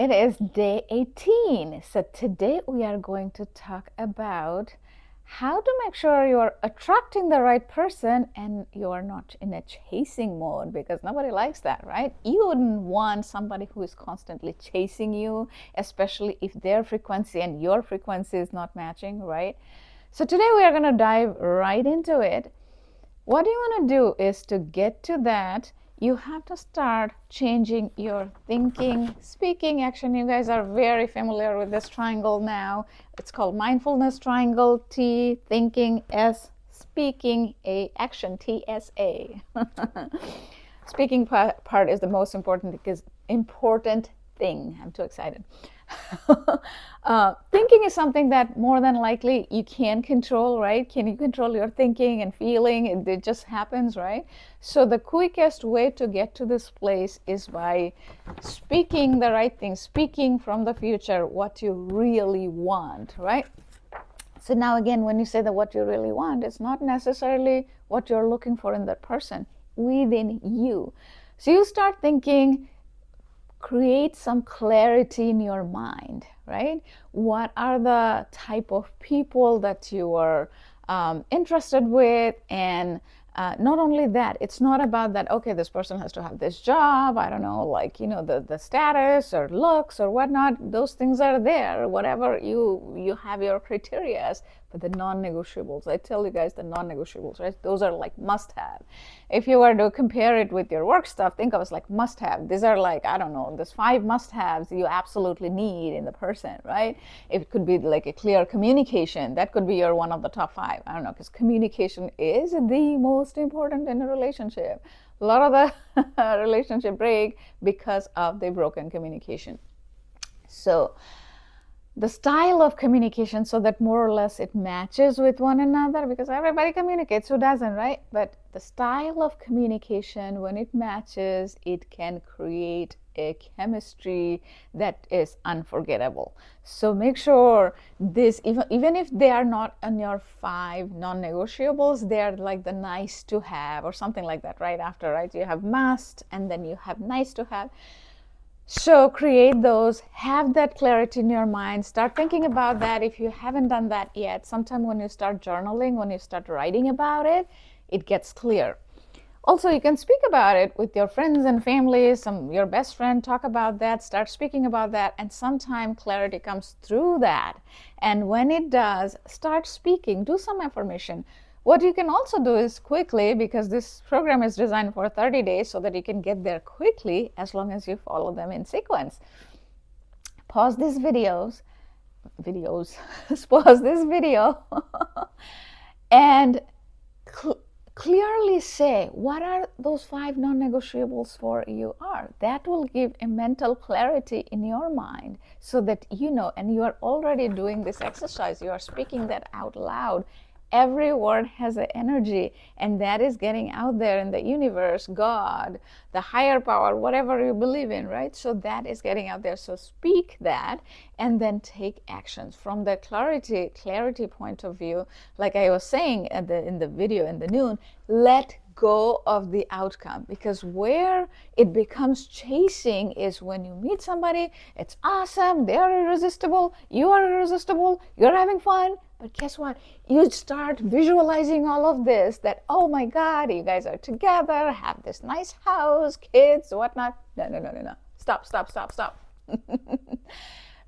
It is day 18. So today we are going to talk about how to make sure you're attracting the right person and you're not in a chasing mode, because nobody likes that, right? You wouldn't want somebody who is constantly chasing you, especially if their frequency and your frequency is not matching, right? So today we are going to dive right into it. What you want to do is, to get to that, you have to start changing your thinking, speaking, action. You guys are very familiar with this triangle now. It's called mindfulness triangle. T, thinking; S, speaking; A, action. TSA. Speaking part is the most important, because important thing. I'm too excited. Thinking is something that more than likely you can control, right? Can you control your thinking and feeling? It just happens, right? So the quickest way to get to this place is by speaking the right thing, speaking from the future what you really want, right? So now again, when you say that what you really want, it's not necessarily what you're looking for in that person, within you. So you start thinking, create some clarity in your mind, right? What are the type of people that you are interested with? And not only that, it's not about that, okay, this person has to have this job, I don't know, like, the status or looks or whatnot. Those things are there, whatever you have your criteria. But the non-negotiables, I tell you guys, the non-negotiables, right? Those are like must-have. If you were to compare it with your work stuff, think of it as like must-have. These are like, I don't know, there's 5 must-haves you absolutely need in the person, right? It could be like a clear communication. That could be your one of the top 5. I don't know, because communication is the most important in a relationship. A lot of the relationship break because of the broken communication. So the style of communication, so that more or less it matches with one another, because everybody communicates, who doesn't, right? But the style of communication, when it matches, it can create a chemistry that is unforgettable. So make sure this, even if they are not on your 5 non-negotiables, they are like the nice to have or something like that, right after, right? You have must and then you have nice to have. So create those, have that clarity in your mind, start thinking about that. If you haven't done that yet, sometime when you start journaling, when you start writing about it, it gets clear. Also, you can speak about it with your friends and family, your best friend, talk about that, start speaking about that, and sometime clarity comes through that. And when it does, start speaking, do some affirmation. What you can also do is quickly, because this program is designed for 30 days so that you can get there quickly as long as you follow them in sequence. Pause these pause this video and clearly say what are those 5 non-negotiables for you are. That will give a mental clarity in your mind, so that you know, and you are already doing this exercise, you are speaking that out loud. Every word has an energy, and that is getting out there in the universe, God, the higher power, whatever you believe in, right? So that is getting out there. So speak that and then take actions from the clarity point of view. Like I was saying in the video in the noon, let go of the outcome, because where it becomes chasing is when you meet somebody, it's awesome, they are irresistible, you are irresistible, you're having fun. But guess what? You start visualizing all of this, that, oh my God, you guys are together, have this nice house, kids, whatnot. No. Stop.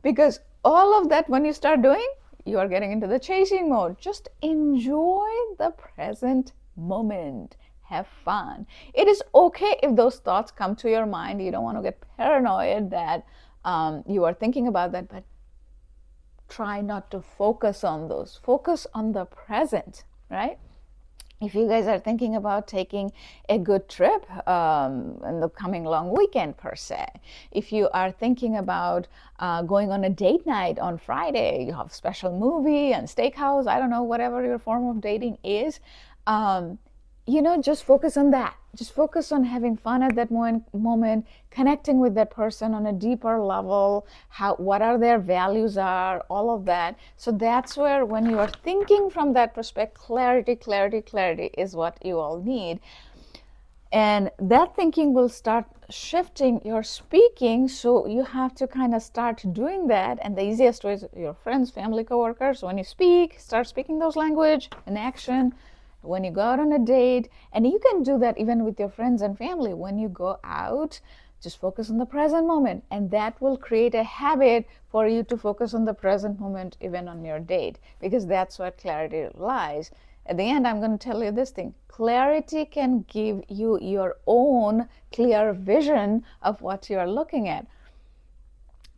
Because all of that, when you start doing, you are getting into the chasing mode. Just enjoy the present moment. Have fun. It is okay if those thoughts come to your mind. You don't want to get paranoid that you are thinking about that, but try not to focus on those. Focus on the present, right? If you guys are thinking about taking a good trip in the coming long weekend per se, if you are thinking about going on a date night on Friday, you have a special movie and steakhouse, I don't know, whatever your form of dating is, just focus on that. Just focus on having fun at that moment, connecting with that person on a deeper level, what are their values are, all of that. So that's where, when you are thinking from that perspective, clarity is what you all need. And that thinking will start shifting your speaking. So you have to kind of start doing that. And the easiest way is your friends, family, coworkers. When you speak, start speaking those language in action. When you go out on a date, and you can do that even with your friends and family. When you go out, just focus on the present moment, and that will create a habit for you to focus on the present moment even on your date, because that's where clarity lies. At the end, I'm going to tell you this thing: clarity can give you your own clear vision of what you are looking at.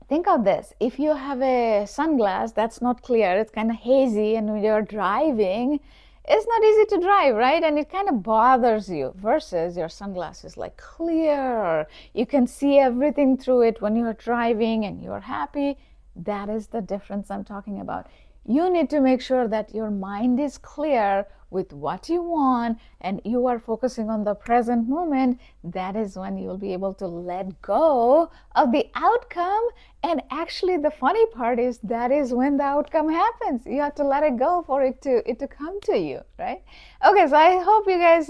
Think of this: if you have a sunglass that's not clear, it's kind of hazy, and when you're driving, it's not easy to drive, right? And it kind of bothers you, versus your sunglasses like clear. You can see everything through it when you're driving and you're happy. That is the difference I'm talking about. You need to make sure that your mind is clear with what you want and you are focusing on the present moment. That is when you'll be able to let go of the outcome. And actually, the funny part is that is when the outcome happens. You have to let it go for it to come to you, right? Okay, so I hope you guys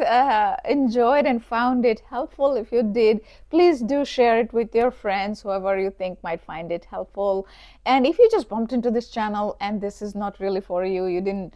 enjoyed and found it helpful. If you did, please do share it with your friends, whoever you think might find it helpful. And if you just bumped into this channel and this is not really for you, you didn't,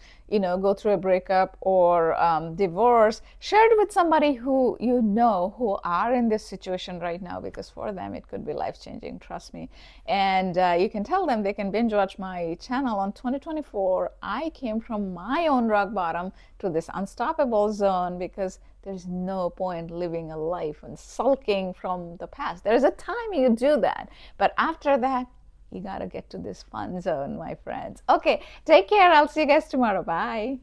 go through a breakup or divorce, share it with somebody who you know who are in this situation right now, because for them it could be life-changing, trust me. And you can tell them they can binge watch my channel on 2024. I came from my own rock bottom to this unstoppable zone, because there's no point living a life and sulking from the past. There's a time you do that, but after that, you gotta get to this fun zone, my friends. Okay, take care. I'll see you guys tomorrow. Bye.